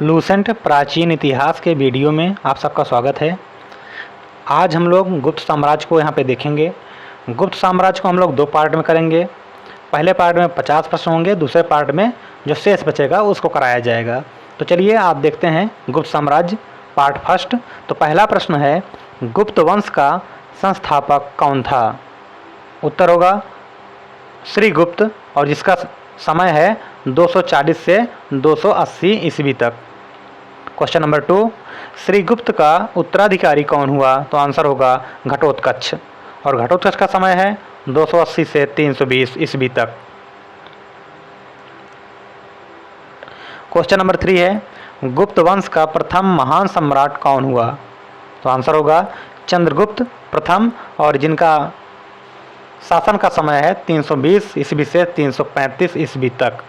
Lucent प्राचीन इतिहास के वीडियो में आप सबका स्वागत है। आज हम लोग गुप्त साम्राज्य को यहाँ पे देखेंगे। गुप्त साम्राज्य को हम लोग दो पार्ट में करेंगे। पहले पार्ट में 50 प्रश्न होंगे, दूसरे पार्ट में जो शेष बचेगा उसको कराया जाएगा। तो चलिए आप देखते हैं गुप्त साम्राज्य पार्ट फर्स्ट। तो पहला प्रश्न है, गुप्त वंश का संस्थापक कौन था? उत्तर होगा श्रीगुप्त, और जिसका समय है 240 से 280 ईस्वी तक। क्वेश्चन नंबर 2, श्रीगुप्त का उत्तराधिकारी कौन हुआ? तो आंसर होगा घटोत्कच, और घटोत्कच का समय है 280 से 320 ईस्वी तक। क्वेश्चन नंबर 3 है, गुप्त वंश का प्रथम महान सम्राट कौन हुआ? तो आंसर होगा चंद्रगुप्त प्रथम, और जिनका शासन का समय है 320 ईस्वी से 335 ईस्वी तक।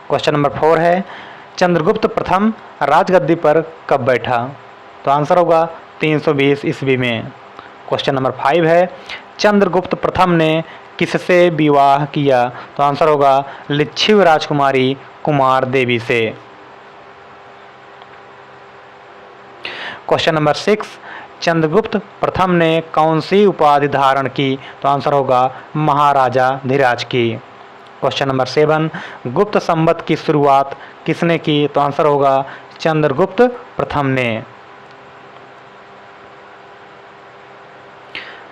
क्वेश्चन नंबर 4 है, चंद्रगुप्त प्रथम राजगद्दी पर कब बैठा? तो आंसर होगा 320 ईस्वी में। क्वेश्चन नंबर 5 है, चंद्रगुप्त प्रथम ने किससे विवाह किया? तो आंसर होगा लिच्छिव राजकुमारी कुमार देवी से। क्वेश्चन नंबर 6, चंद्रगुप्त प्रथम ने कौन सी उपाधि धारण की? तो आंसर होगा महाराजा धीराज की। क्वेश्चन नंबर 7, गुप्त संवत की शुरुआत किसने की? तो आंसर होगा चंद्रगुप्त प्रथम ने।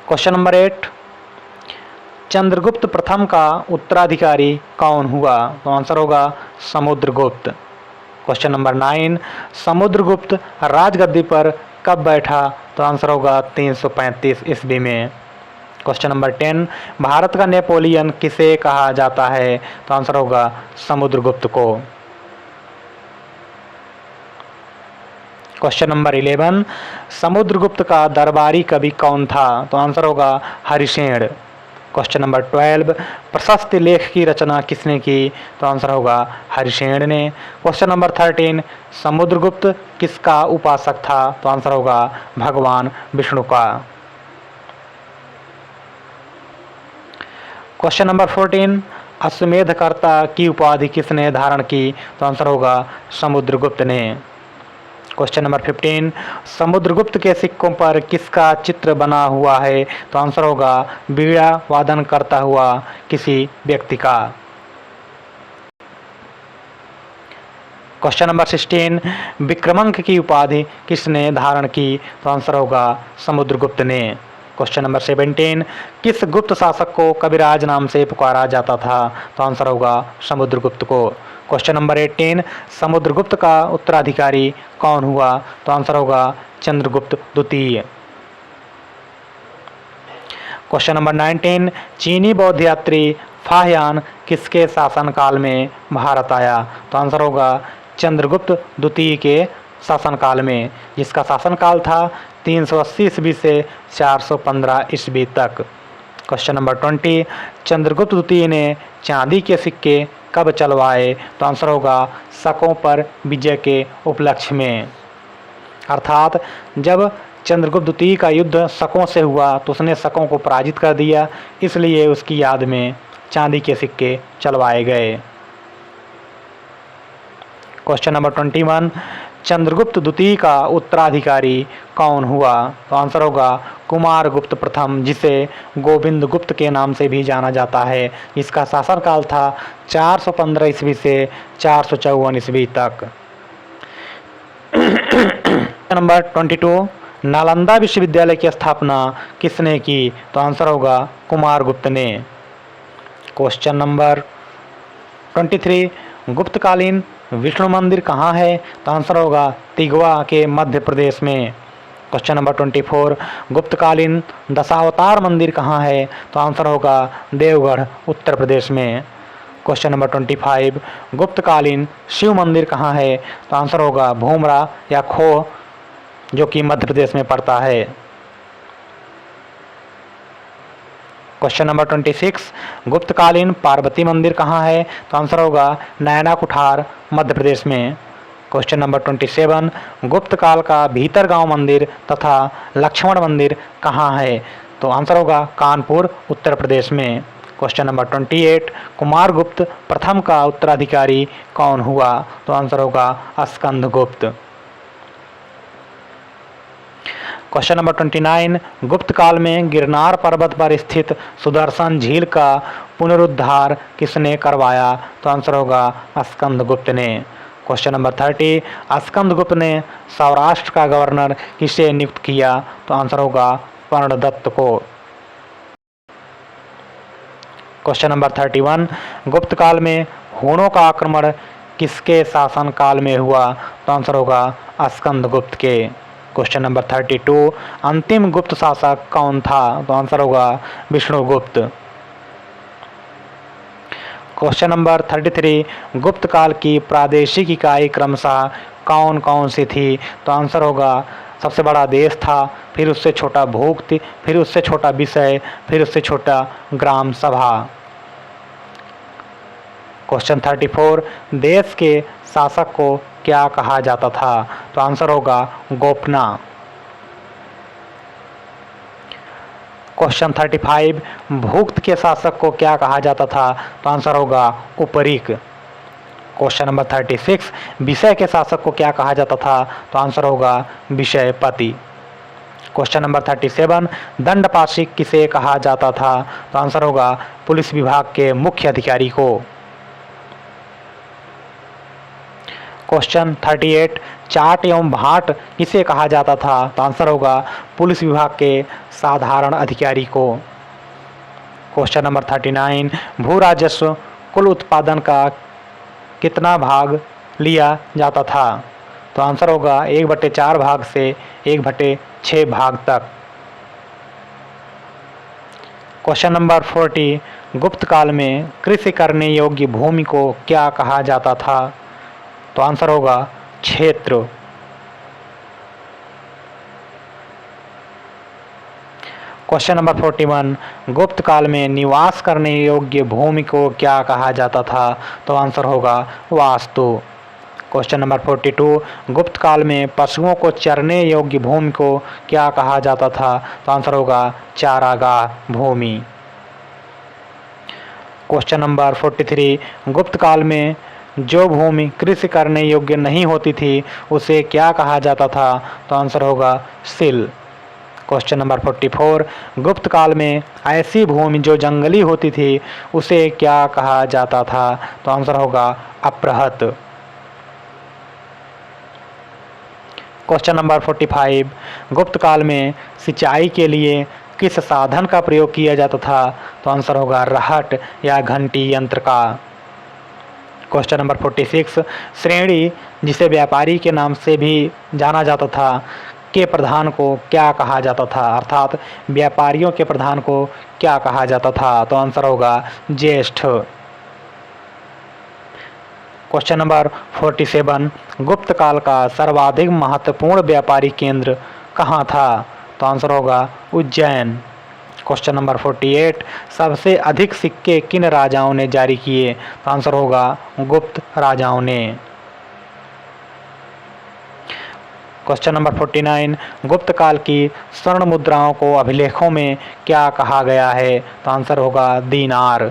क्वेश्चन नंबर 8, चंद्रगुप्त प्रथम का उत्तराधिकारी कौन हुआ? तो आंसर होगा समुद्रगुप्त। क्वेश्चन नंबर 9, समुद्रगुप्त राजगद्दी पर कब बैठा? तो आंसर होगा 335 ईस्वी में। क्वेश्चन नंबर 10, भारत का नेपोलियन किसे कहा जाता है? तो आंसर होगा समुद्रगुप्त को। क्वेश्चन नंबर 11, समुद्रगुप्त का दरबारी कवि कौन था? तो आंसर होगा हरिसेन। क्वेश्चन नंबर 12, प्रशस्ति लेख की रचना किसने की? तो आंसर होगा हरिसेन ने। क्वेश्चन नंबर 13, समुद्रगुप्त किसका उपासक था? तो आंसर होगा भगवान विष्णु का। क्वेश्चन नंबर 14, अश्वमेधकर्ता की उपाधि किसने धारण की? तो आंसर होगा समुद्रगुप्त ने। क्वेश्चन नंबर 15, समुद्रगुप्त के सिक्कों पर किसका चित्र बना हुआ है? तो आंसर होगा वीणा वादन करता हुआ किसी व्यक्ति का। क्वेश्चन नंबर 16, विक्रमांक की उपाधि किसने धारण की? तो आंसर होगा समुद्रगुप्त ने। क्वेश्चन नंबर 17, किस गुप्त शासक को कविराज नाम से पुकारा जाता था? तो आंसर होगा समुद्रगुप्त को। क्वेश्चन नंबर 18, समुद्रगुप्त का उत्तराधिकारी कौन हुआ? तो आंसर होगा चंद्रगुप्त द्वितीय। क्वेश्चन नंबर 19, चीनी बौद्ध यात्री फाहियान किसके शासनकाल में भारत आया? तो आंसर होगा चंद्रगुप्त द्वितीय के शासनकाल में, जिसका शासनकाल था 380 ईस्वी से 415 ईस्वी तक। क्वेश्चन नंबर 20, चंद्रगुप्त द्वितीय ने चांदी के सिक्के कब चलवाए? तो आंसर होगा शकों पर विजय के उपलक्ष्य में, अर्थात जब चंद्रगुप्त द्वितीय का युद्ध शकों से हुआ तो उसने शकों को पराजित कर दिया, इसलिए उसकी याद में चांदी के सिक्के चलवाए गए। क्वेश्चन नंबर 21, चंद्रगुप्त द्वितीय का उत्तराधिकारी कौन हुआ? तो आंसर होगा कुमारगुप्त प्रथम, जिसे गोविंद गुप्त के नाम से भी जाना जाता है। इसका शासनकाल था 415 ईस्वी से 454 ईस्वी तक। नंबर 22, नालंदा विश्वविद्यालय की स्थापना किसने की? तो आंसर होगा कुमारगुप्त ने। क्वेश्चन नंबर 23, गुप्तकालीन विष्णु मंदिर कहाँ है? तो आंसर होगा तिगवा के मध्य प्रदेश में। क्वेश्चन नंबर 24, गुप्तकालीन दशावतार मंदिर कहाँ है? तो आंसर होगा देवगढ़ उत्तर प्रदेश में। क्वेश्चन नंबर 25, गुप्तकालीन शिव मंदिर कहाँ है? तो आंसर होगा भूमरा या खो, जो कि मध्य प्रदेश में पड़ता है। क्वेश्चन नंबर 26, गुप्तकालीन पार्वती मंदिर कहाँ है? तो आंसर होगा नैना कुठार मध्य प्रदेश में। क्वेश्चन नंबर 27, गुप्त काल का भीतरगांव मंदिर तथा लक्ष्मण मंदिर कहाँ है? तो आंसर होगा कानपुर उत्तर प्रदेश में। क्वेश्चन नंबर 28, कुमारगुप्त प्रथम का उत्तराधिकारी कौन हुआ? तो आंसर होगा स्कंदगुप्त। क्वेश्चन नंबर 29, गुप्त काल में गिरनार पर्वत पर स्थित सुदर्शन झील का पुनरुद्धार किसने करवाया? तो आंसर होगा स्कंदगुप्त ने। क्वेश्चन नंबर 30, स्कंदगुप्त ने सौराष्ट्र का गवर्नर किसे नियुक्त किया? तो आंसर होगा कर्णदत्त को। क्वेश्चन नंबर 31, गुप्त काल में हूणों का आक्रमण किसके शासन काल में हुआ? तो आंसर होगा स्कंदगुप्त के। क्वेश्चन नंबर 32, अंतिम गुप्त शासक कौन था? तो आंसर होगा विष्णुगुप्त। क्वेश्चन नंबर 33, गुप्त काल की प्रादेशिक इकाई क्रमशः कौन कौन सी थी? तो आंसर होगा सबसे बड़ा देश था, फिर उससे छोटा भूक्त, फिर उससे छोटा विषय, फिर उससे छोटा ग्राम सभा। क्वेश्चन 34, देश के शासक को क्या कहा जाता था? तो आंसर होगा गोपना। क्वेश्चन 35, भूक्त के शासक को क्या कहा जाता था? तो आंसर होगा उपरीक। क्वेश्चन नंबर 36, विषय के शासक को क्या कहा जाता था? तो आंसर होगा विषयपति। क्वेश्चन नंबर 37, दंडपाशिक किसे कहा जाता था? तो आंसर होगा पुलिस विभाग के मुख्य अधिकारी को। क्वेश्चन 38, चाट एवं भाट किसे कहा जाता था? तो आंसर होगा पुलिस विभाग के साधारण अधिकारी को। क्वेश्चन नंबर 39, भू राजस्व कुल उत्पादन का कितना भाग लिया जाता था? तो आंसर होगा 1/4 भाग से 1/6 भाग तक। क्वेश्चन नंबर 40, गुप्त काल में कृषि करने योग्य भूमि को क्या कहा जाता था? तो आंसर होगा क्षेत्र। क्वेश्चन नंबर 41, गुप्त काल में निवास करने योग्य भूमि को क्या कहा जाता था? तो आंसर होगा वास्तु। क्वेश्चन नंबर 42, गुप्त काल में पशुओं को चरने योग्य भूमि को क्या कहा जाता था? तो आंसर होगा चारागाह भूमि। क्वेश्चन नंबर 43, गुप्त काल में जो भूमि कृषि करने योग्य नहीं होती थी उसे क्या कहा जाता था? तो आंसर होगा सिल। क्वेश्चन नंबर 44, गुप्त काल में ऐसी भूमि जो जंगली होती थी उसे क्या कहा जाता था? तो आंसर होगा अपृहत। क्वेश्चन नंबर 45, गुप्त काल में सिंचाई के लिए किस साधन का प्रयोग किया जाता था? तो आंसर होगा रहट या घंटी यंत्र का। क्वेश्चन नंबर 46, श्रेणी जिसे व्यापारी के नाम से भी जाना जाता था के प्रधान को क्या कहा जाता था? अर्थात व्यापारियों के प्रधान को क्या कहा जाता था? तो आंसर होगा ज्येष्ठ। क्वेश्चन नंबर 47, गुप्त काल का सर्वाधिक महत्वपूर्ण व्यापारिक केंद्र कहाँ था? तो आंसर होगा उज्जैन। क्वेश्चन नंबर 48, सबसे अधिक सिक्के किन राजाओं ने जारी किए? तो आंसर होगा गुप्त राजाओं ने। क्वेश्चन नंबर 49, गुप्त काल की स्वर्ण मुद्राओं को अभिलेखों में क्या कहा गया है? तो आंसर होगा दीनार।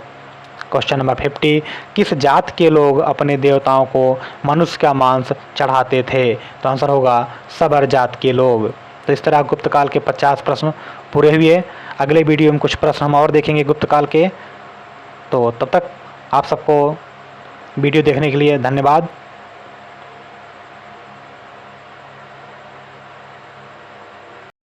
क्वेश्चन नंबर 50, किस जात के लोग अपने देवताओं को मनुष्य का मांस चढ़ाते थे? तो आंसर होगा सबर जात के लोग। तो इस तरह गुप्त काल के 50 प्रश्न पूरे हुए। अगले वीडियो में कुछ प्रश्न हम और देखेंगे गुप्त काल के। तो तब तक आप सबको वीडियो देखने के लिए धन्यवाद।